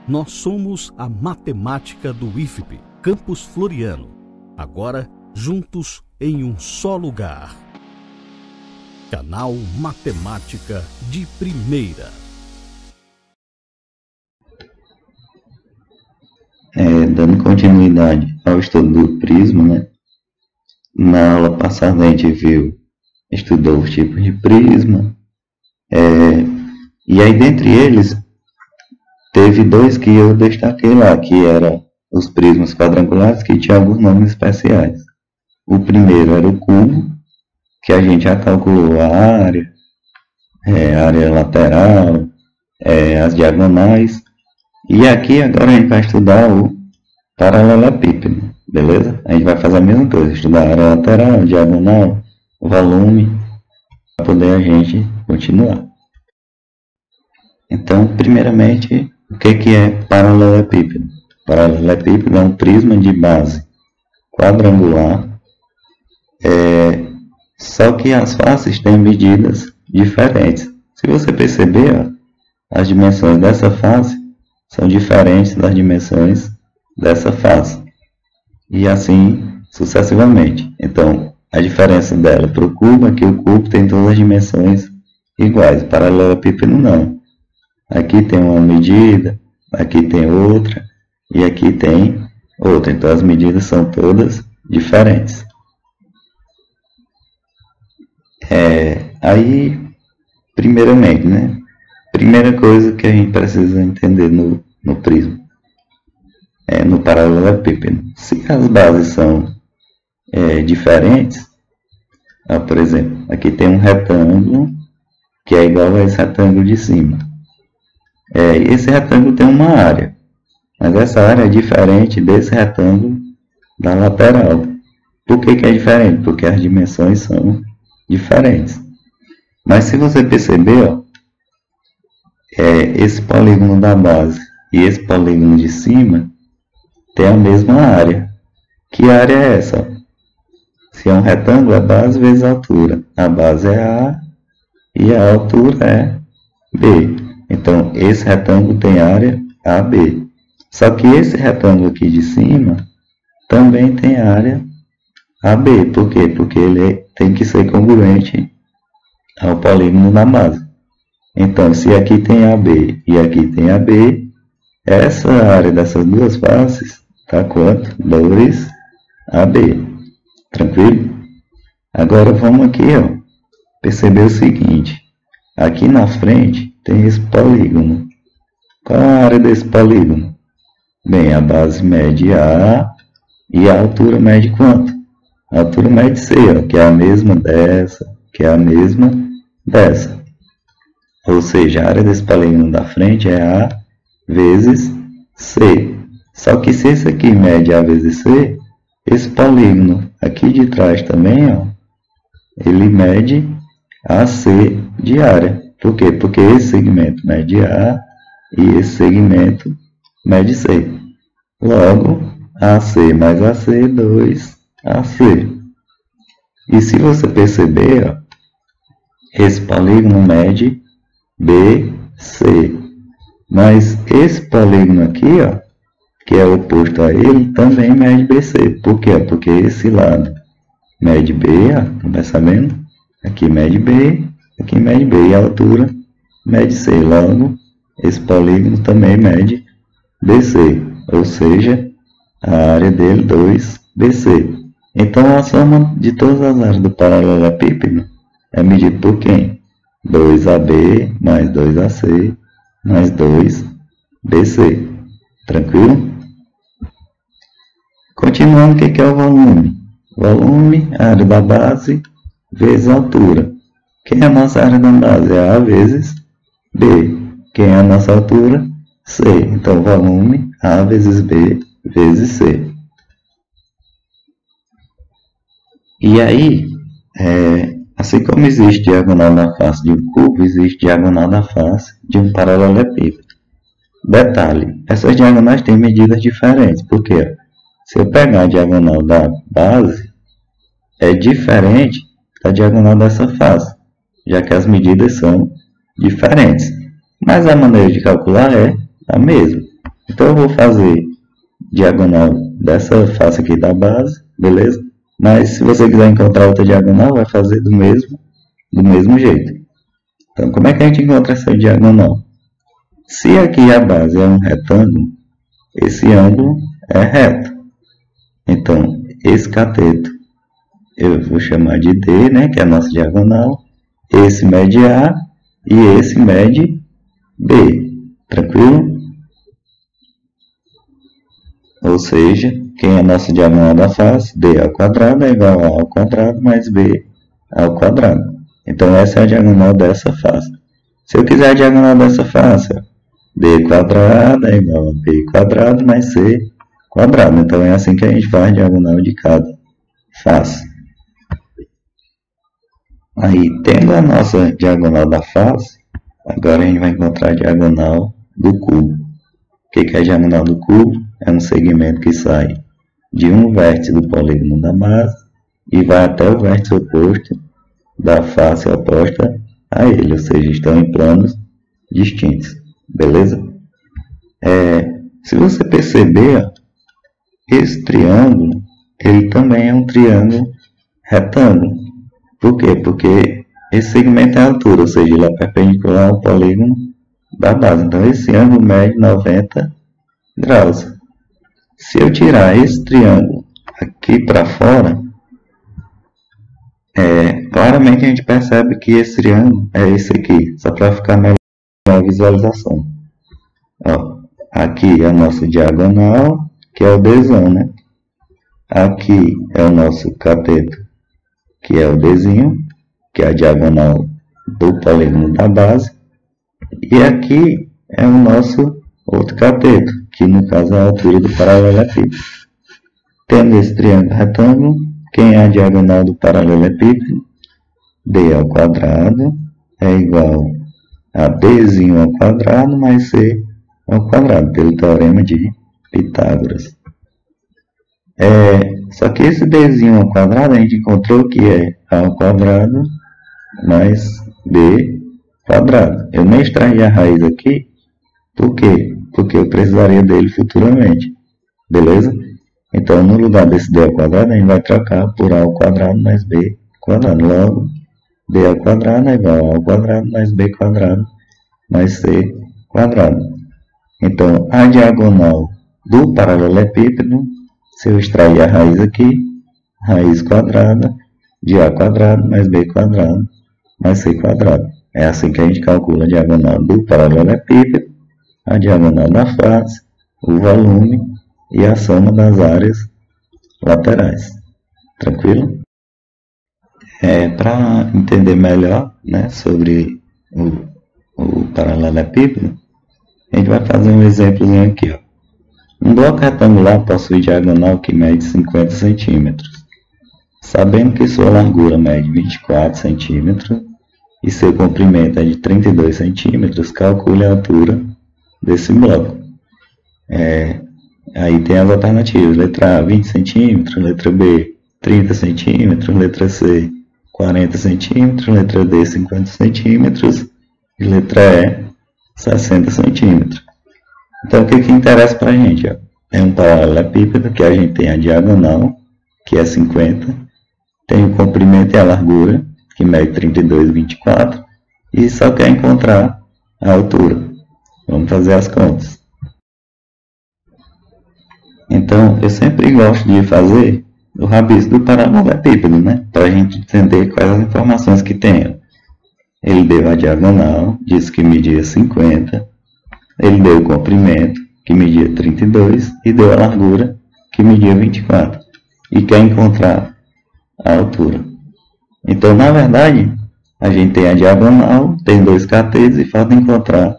Nós somos a matemática do IFP, Campus Floriano. Agora, juntos em um só lugar. Canal Matemática de Primeira. Dando continuidade ao estudo do prisma, né? Na aula passada a gente estudou os tipos de prisma, e aí dentre eles teve dois que eu destaquei lá, que eram os prismas quadrangulares, que tinham alguns nomes especiais. O primeiro era o cubo, que a gente já calculou a área lateral, as diagonais, e aqui agora a gente vai estudar o paralelepípedo, beleza? A gente vai fazer a mesma coisa, estudar a área lateral, diagonal, volume, para poder a gente continuar. Então, primeiramente, o que é paralelepípedo? Paralelepípedo é um prisma de base quadrangular, só que as faces têm medidas diferentes. Se você perceber, as dimensões dessa face são diferentes das dimensões dessa face, e assim sucessivamente. Então, a diferença dela para o cubo é que o cubo tem todas as dimensões iguais, o paralelepípedo não. Aqui tem uma medida, aqui tem outra, e aqui tem outra. Então, as medidas são todas diferentes. Aí, primeiramente, né? Primeira coisa que a gente precisa entender no prisma, no paralelepípedo. Se as bases são diferentes, por exemplo, aqui tem um retângulo que é igual a esse retângulo de cima. Esse retângulo tem uma área, mas essa área é diferente desse retângulo da lateral. Por que é diferente? Porque as dimensões são diferentes. Mas se você perceber, esse polígono da base e esse polígono de cima tem a mesma área. Que área é essa? Se é um retângulo, é base vezes altura. A base é A e a altura é B. Então, esse retângulo tem área AB. Só que esse retângulo aqui de cima também tem área AB. Por quê? Porque ele tem que ser congruente ao polígono da base. Então, se aqui tem AB e aqui tem AB, essa área dessas duas faces está quanto? 2AB. Tranquilo? Agora vamos aqui, perceber o seguinte. Aqui na frente tem esse polígono. Qual a área desse polígono? Bem, a base mede A e a altura mede quanto? A altura mede C, que é a mesma dessa, que é a mesma dessa. Ou seja, a área desse polígono da frente é A vezes C. Só que se esse aqui mede A vezes C, esse polígono aqui de trás também, ele mede AC de área. Por quê? Porque esse segmento mede A e esse segmento mede C. Logo, AC mais AC, 2AC. E se você perceber, esse polígono mede BC. Mas esse polígono aqui, que é oposto a ele, também mede BC. Por quê? Porque esse lado mede B, estão percebendo? Aqui mede B, aqui mede B, e a altura mede C. Logo, esse polígono também mede BC, ou seja, a área dele 2BC. Então, a soma de todas as áreas do paralelepípedo é medida por quem? 2AB mais 2AC mais 2BC. Tranquilo? Continuando, o que é o volume? Volume, área da base, vezes altura. Quem é a nossa área da base? É A vezes B. Quem é a nossa altura? C. Então, volume, A vezes B vezes C. E aí, assim como existe diagonal na face de um cubo, existe diagonal na face de um paralelepípedo. Detalhe, essas diagonais têm medidas diferentes. Por quê? Se eu pegar a diagonal da base, é diferente da diagonal dessa face, já que as medidas são diferentes. Mas a maneira de calcular é a mesma. Então eu vou fazer diagonal dessa face aqui da base, beleza? Mas se você quiser encontrar outra diagonal, vai fazer do mesmo jeito. Então, como é que a gente encontra essa diagonal? Se aqui a base é um retângulo, esse ângulo é reto. Então, esse cateto eu vou chamar de D, né, que é a nossa diagonal. Esse mede A e esse mede B. Tranquilo? Ou seja, quem é a nossa diagonal da face? D ao quadrado é igual a ao quadrado mais B ao quadrado. Então, essa é a diagonal dessa face. Se eu quiser a diagonal dessa face, D quadrado é igual a B quadrado mais C quadrado. Então, é assim que a gente faz a diagonal de cada face. Aí, tendo a nossa diagonal da face, agora a gente vai encontrar a diagonal do cubo. O que é a diagonal do cubo? É um segmento que sai de um vértice do polígono da base e vai até o vértice oposto da face oposta a ele, ou seja, estão em planos distintos, beleza? Se você perceber, esse triângulo, ele também é um triângulo retângulo. Por quê? Porque esse segmento é a altura, ou seja, ele é perpendicular ao polígono da base. Então, esse ângulo mede 90 graus. Se eu tirar esse triângulo aqui para fora, claramente a gente percebe que esse triângulo é esse aqui, só para ficar melhor a visualização. Ó, aqui é a nossa diagonal, que é o Dzão, né? Aqui é o nosso cateto, que é o Dzinho, que é a diagonal do polígono da base. E aqui é o nosso outro cateto, que no caso é a altura do paralelepípedo. Tendo esse triângulo retângulo, quem é a diagonal do paralelepípedo? D ao quadrado é igual a Dzinho ao quadrado mais C ao quadrado, pelo teorema de Pitágoras. Só que esse Dzinho ao quadrado a gente encontrou que é A ao quadrado mais B quadrado. Eu nem extraí a raiz aqui, por quê? Porque eu precisaria dele futuramente, beleza? Então, no lugar desse D ao quadrado, a gente vai trocar por A ao quadrado mais B quadrado. Logo, D ao quadrado é igual a A ao quadrado mais B quadrado mais C quadrado. Então, a diagonal do paralelepípedo, se eu extrair a raiz aqui, raiz quadrada de A quadrado mais B quadrado mais C quadrado. É assim que a gente calcula a diagonal do paralelepípedo, a diagonal da face, o volume e a soma das áreas laterais. Tranquilo? Para entender melhor, né, sobre o paralelepípedo, a gente vai fazer um exemplozinho aqui. Ó. Um bloco retangular possui diagonal que mede 50 centímetros. Sabendo que sua largura mede 24 centímetros e seu comprimento é de 32 centímetros, calcule a altura desse bloco. Aí tem as alternativas. Letra A, 20 centímetros. Letra B, 30 centímetros. Letra C, 40 centímetros. Letra D, 50 centímetros. E letra E, 60 centímetros. Então, o que interessa para a gente? Ó? É um paralelepípedo que a gente tem a diagonal, que é 50. Tem o comprimento e a largura, que mede 32 e 24. E só quer encontrar a altura. Vamos fazer as contas. Então, eu sempre gosto de fazer o rabisco do paralelepípedo, né? Para a gente entender quais as informações que tem. Ele deu a diagonal, disse que media 50. Ele deu o comprimento, que media 32. E deu a largura, que media 24. E quer encontrar a altura. Então, na verdade, a gente tem a diagonal, tem dois catetos e falta encontrar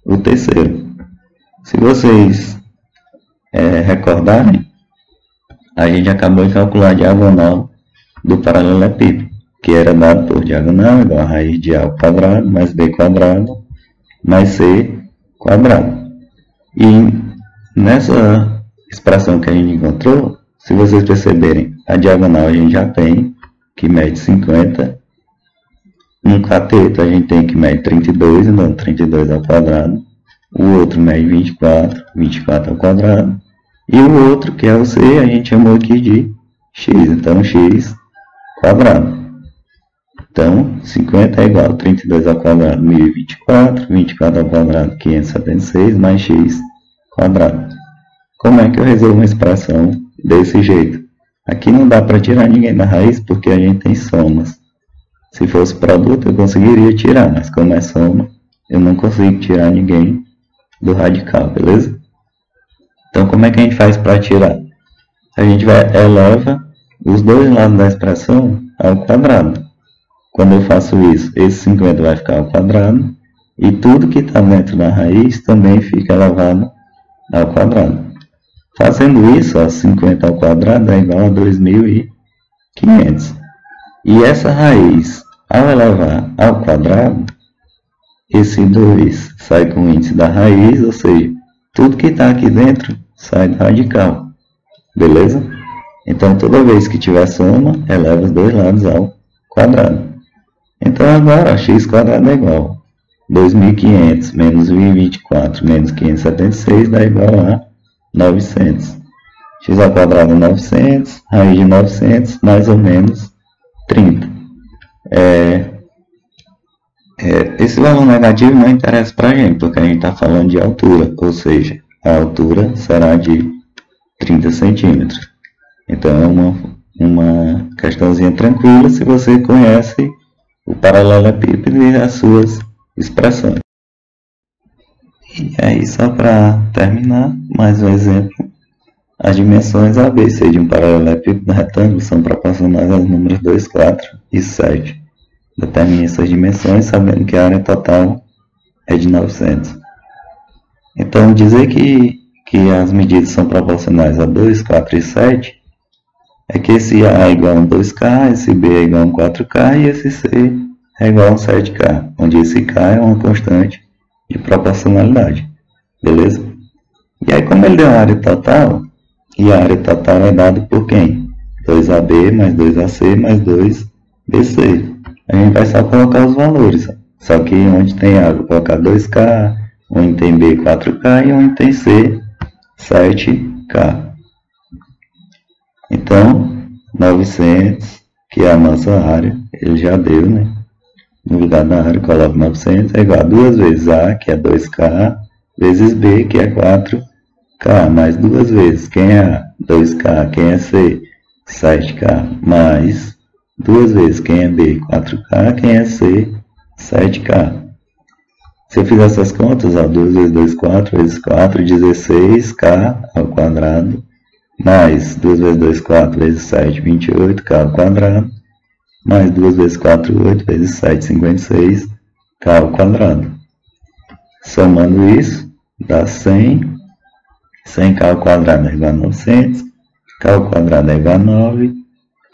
o terceiro. Se vocês recordarem, a gente acabou de calcular a diagonal do paralelepípedo, que era dado por diagonal igual a raiz de A ao quadrado mais B quadrado mais C quadrado. E nessa expressão que a gente encontrou, se vocês perceberem, a diagonal a gente já tem, que mede 50. Um cateto a gente tem que mede 32, então 32 ao quadrado o outro mede 24, 24 ao quadrado, e o outro, que é o C, a gente chamou aqui de x, então x quadrado. Então, 50 é igual a 32 ao quadrado, 1024, 24 ao quadrado, 576, mais x quadrado. Como é que eu resolvo uma expressão desse jeito? Aqui não dá para tirar ninguém da raiz, porque a gente tem somas. Se fosse produto, eu conseguiria tirar, mas como é soma, eu não consigo tirar ninguém do radical, beleza? Então, como é que a gente faz para tirar? A gente eleva os dois lados da expressão ao quadrado. Quando eu faço isso, esse 50 vai ficar ao quadrado, e tudo que está dentro da raiz também fica elevado ao quadrado. Fazendo isso, 50 ao quadrado é igual a 2.500. E essa raiz, ao elevar ao quadrado, esse 2 sai com o índice da raiz, ou seja, tudo que está aqui dentro sai do radical. Beleza? Então, toda vez que tiver soma, eleva os dois lados ao quadrado. Então, agora, x quadrado é igual a 2.500 menos 1024 menos 576 dá igual a 900. X ao quadrado é 900, raiz de 900, mais ou menos 30. Esse valor negativo não interessa para a gente, porque a gente está falando de altura, ou seja, a altura será de 30 centímetros. Então, é uma questãozinha tranquila se você conhece o paralelepípedo e as suas expressões. E aí, só para terminar, mais um exemplo. As dimensões A, B e C de um paralelepípedo retângulo são proporcionais aos números 2, 4 e 7. Determine essas dimensões sabendo que a área total é de 900. Então, dizer que as medidas são proporcionais a 2, 4 e 7 é que esse A é igual a 2K, esse B é igual a 4K e esse C é igual a 7K, onde esse K é uma constante de proporcionalidade. Beleza? E aí, como ele deu a área total, e a área total é dada por quem? 2AB mais 2AC mais 2BC. A gente vai só colocar os valores. Só que onde tem A, vou colocar 2K, onde tem B, 4K e onde tem C, 7K. Então, 900, que é a nossa área, ele já deu, né? No lugar da área, coloco 900, é igual a 2 vezes A, que é 2K, vezes B, que é 4K, mais 2 vezes, quem é A? 2K, quem é C? 7K, mais 2 vezes, quem é B? 4K, quem é C? 7K. Se eu fizer essas contas, 2 vezes 2, 4 vezes 4, 16K ao quadrado, mais 2 vezes 2, 4 vezes 7, 28K ao quadrado, mais 2 vezes 4, 8 vezes 7, 56K ao quadrado. Somando isso, dá 100. 100K ao quadrado é igual a 900. K ao quadrado é igual a 9.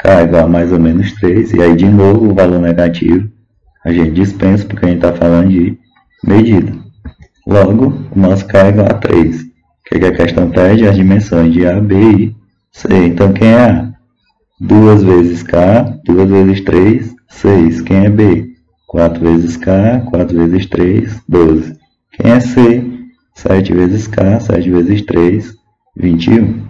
K é igual a mais ou menos 3. E aí, de novo, o valor negativo a gente dispensa porque a gente está falando de medida. Logo, o nosso K é igual a 3. O que a questão pede? As dimensões de A, B e C. Então, quem é A? 2 vezes K, 2 vezes 3, 6. Quem é B? 4 vezes K, 4 vezes 3, 12. Quem é C? 7 vezes K, 7 vezes 3, 21.